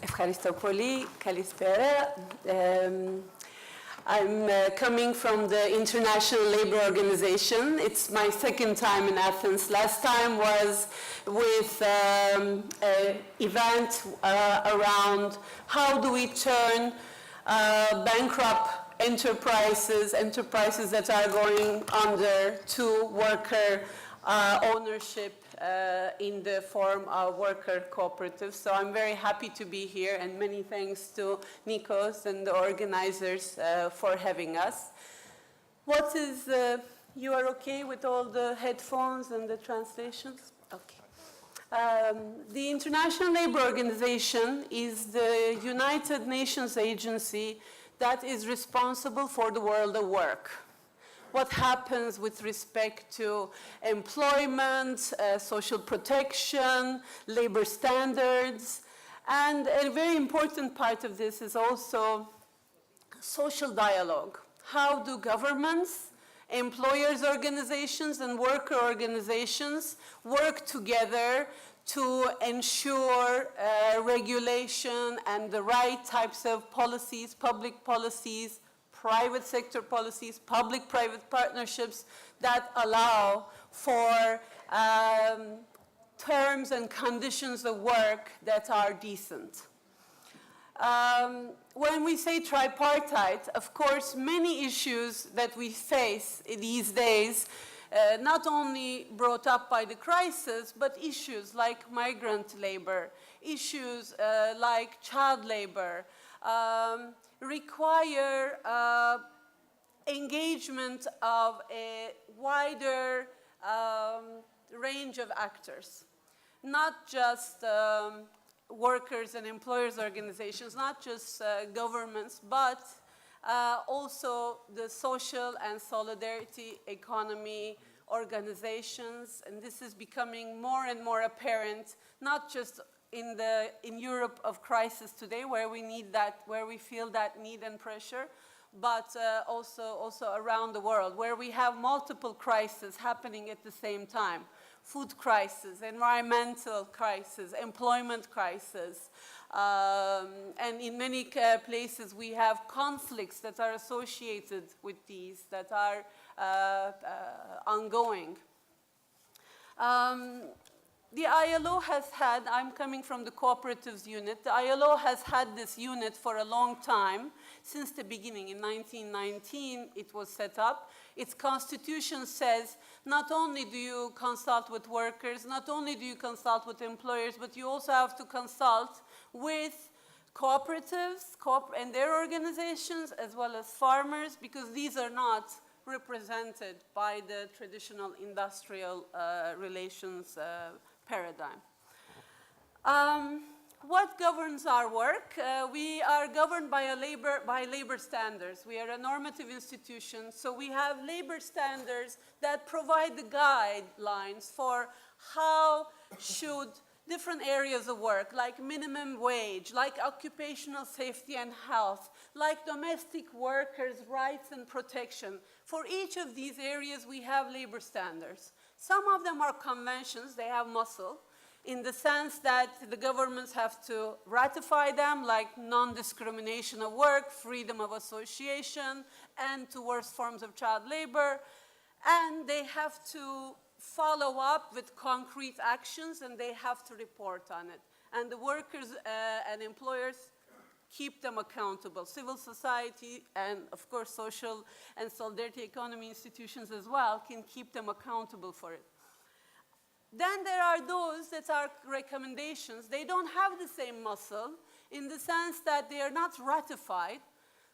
Ευχαριστώ πολύ. Καλησπέρα. I'm coming from the International Labour Organization. It's my second time in Athens. Last time was with an event around how do we turn bankrupt enterprises that are going under to worker ownership in the form of worker cooperatives. So I'm very happy to be here, and many thanks to Nikos and the organizers for having us. You are okay with all the headphones and the translations? Okay. The International Labour Organization is the United Nations agency that is responsible for the world of work. What happens with respect to employment, social protection, labor standards, and a very important part of this is also social dialogue. How do governments, employers' organizations, and worker organizations work together to ensure regulation and the right types of policies, public policies, private sector policies, public-private partnerships that allow for terms and conditions of work that are decent. When we say tripartite, of course, many issues that we face these days, not only brought up by the crisis, but issues like migrant labor, issues like child labor, require engagement of a wider range of actors, not just workers and employers organizations, not just governments, but also the social and solidarity economy organizations. And this is becoming more and more apparent, not just in Europe of crisis today, where we feel that need and pressure, but also around the world, where we have multiple crises happening at the same time. Food crisis, environmental crisis, employment crisis, and in many places we have conflicts that are associated with these that are ongoing. The ILO has had, I'm coming from the cooperatives unit, the ILO has had this unit for a long time, since the beginning. In 1919 it was set up. Its constitution says not only do you consult with workers, not only do you consult with employers, but you also have to consult with cooperatives and their organizations, as well as farmers, because these are not represented by the traditional industrial relations paradigm. What governs our work? We are governed by labor standards. We are a normative institution, so we have labor standards that provide the guidelines for how should different areas of work, like minimum wage, like occupational safety and health, like domestic workers' rights and protection. For each of these areas, we have labor standards. Some of them are conventions, they have muscle, in the sense that the governments have to ratify them, like non-discrimination of work, freedom of association, and towards forms of child labor. And they have to follow up with concrete actions, and they have to report on it. And the workers and employers keep them accountable. Civil society and, of course, social and solidarity economy institutions as well can keep them accountable for it. Then there are those that are recommendations. They don't have the same muscle in the sense that they are not ratified,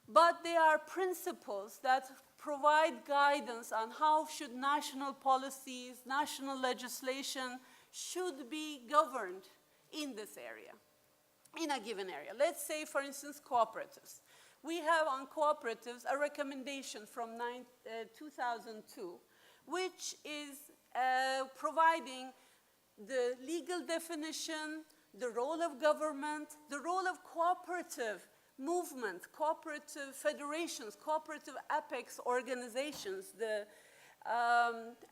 but they are principles that provide guidance on how should national policies, national legislation should be governed in this area, in a given area. Let's say, for instance, cooperatives. We have on cooperatives a recommendation from 2002, which is providing the legal definition, the role of government, the role of cooperative movement, cooperative federations, cooperative apex organizations,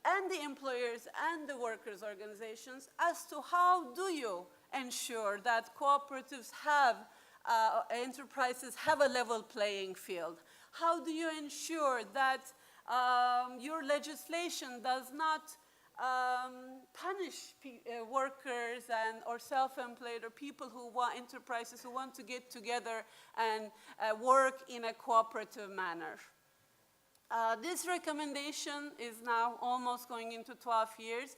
and the employers and the workers' organizations as to how do you ensure that cooperatives have, enterprises have a level playing field? How do you ensure that your legislation does not punish workers or self-employed or people who want, enterprises who want to get together and work in a cooperative manner? This recommendation is now almost going into 12 years.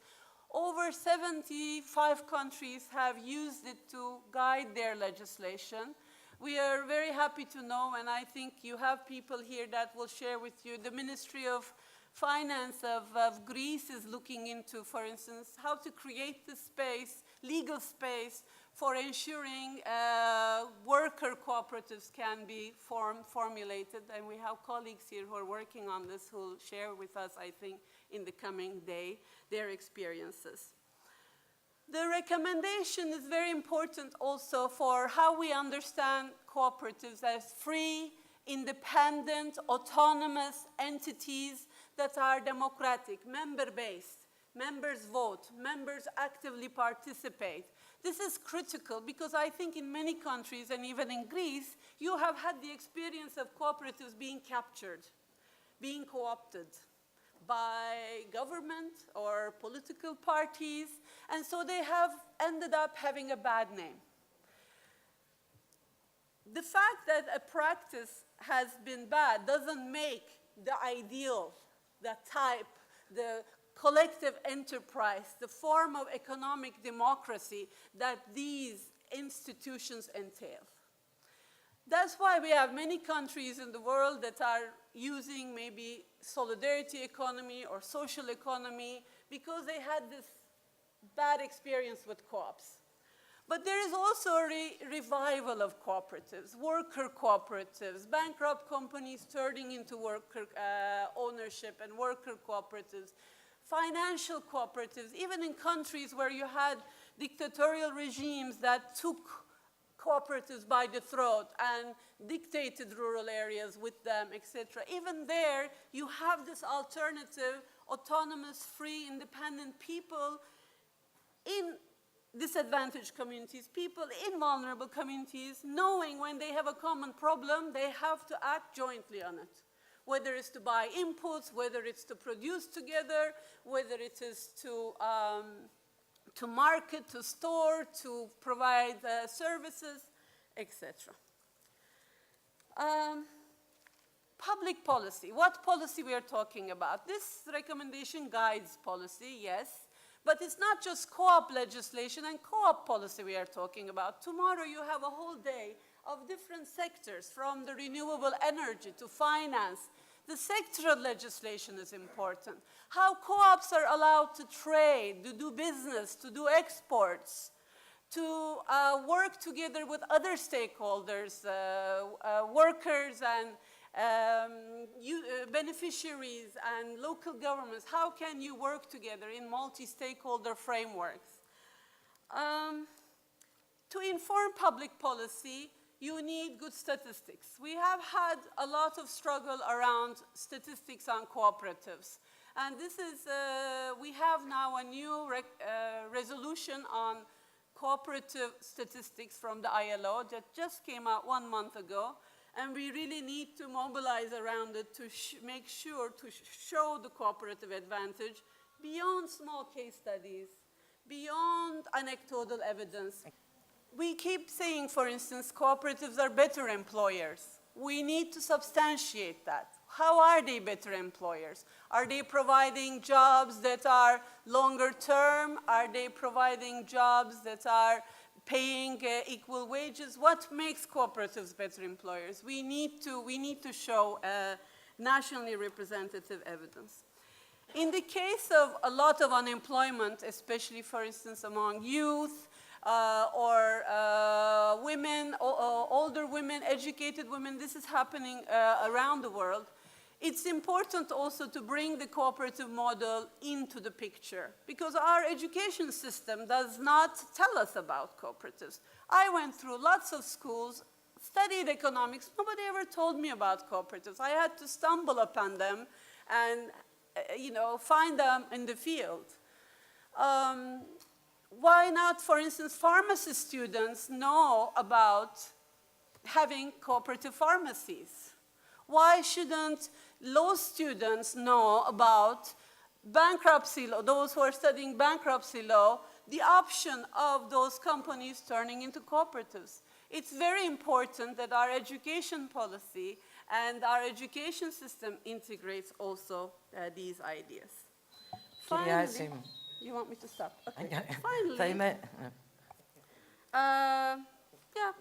Over 75 countries have used it to guide their legislation. We are very happy to know, and I think you have people here that will share with you, the Ministry of Finance of Greece is looking into, for instance, how to create the space, legal space, for ensuring worker cooperatives can be formulated. And we have colleagues here who are working on this who will share with us, I think, in the coming day, their experiences. The recommendation is very important also for how we understand cooperatives as free, independent, autonomous entities that are democratic, member-based. Members vote, members actively participate. This is critical because I think in many countries, and even in Greece, you have had the experience of cooperatives being captured, being co-opted by government or political parties, and so they have ended up having a bad name. The fact that a practice has been bad doesn't make the ideal, the type, the collective enterprise, the form of economic democracy that these institutions entail. That's why we have many countries in the world that are using maybe solidarity economy or social economy because they had this bad experience with co-ops. But there is also a revival of cooperatives, worker cooperatives, bankrupt companies turning into worker ownership and worker cooperatives, financial cooperatives, even in countries where you had dictatorial regimes that took cooperatives by the throat and dictated rural areas with them, etc. Even there, you have this alternative, autonomous, free, independent people in disadvantaged communities, people in vulnerable communities, knowing when they have a common problem, they have to act jointly on it. Whether it's to buy inputs, whether it's to produce together, whether it is to market, to store, to provide services, etc. Public policy. What policy we are talking about? This recommendation guides policy, yes, but it's not just co-op legislation and co-op policy we are talking about. Tomorrow you have a whole day of different sectors, from the renewable energy to finance. The sectoral legislation is important. How co-ops are allowed to trade, to do business, to do exports, to work together with other stakeholders, workers and beneficiaries and local governments. How can you work together in multi-stakeholder frameworks? To inform public policy, you need good statistics. We have had a lot of struggle around statistics on cooperatives. And this is, we have now a new resolution on cooperative statistics from the ILO that just came out 1 month ago. And we really need to mobilize around it to make sure to show the cooperative advantage beyond small case studies, beyond anecdotal evidence. We keep saying, for instance, cooperatives are better employers. We need to substantiate that. How are they better employers? Are they providing jobs that are longer term? Are they providing jobs that are paying equal wages? What makes cooperatives better employers? We need to show nationally representative evidence. In the case of a lot of unemployment, especially, for instance, among youth, or women, older women, educated women, this is happening around the world. It's important also to bring the cooperative model into the picture, because our education system does not tell us about cooperatives. I went through lots of schools, studied economics, nobody ever told me about cooperatives. I had to stumble upon them and find them in the field. why not, for instance, pharmacy students know about having cooperative pharmacies? Why shouldn't law students know about bankruptcy law, those who are studying bankruptcy law, the option of those companies turning into cooperatives? It's very important that our education policy and our education system integrates also these ideas. Finally, you want me to stop? Okay. Finally, yeah,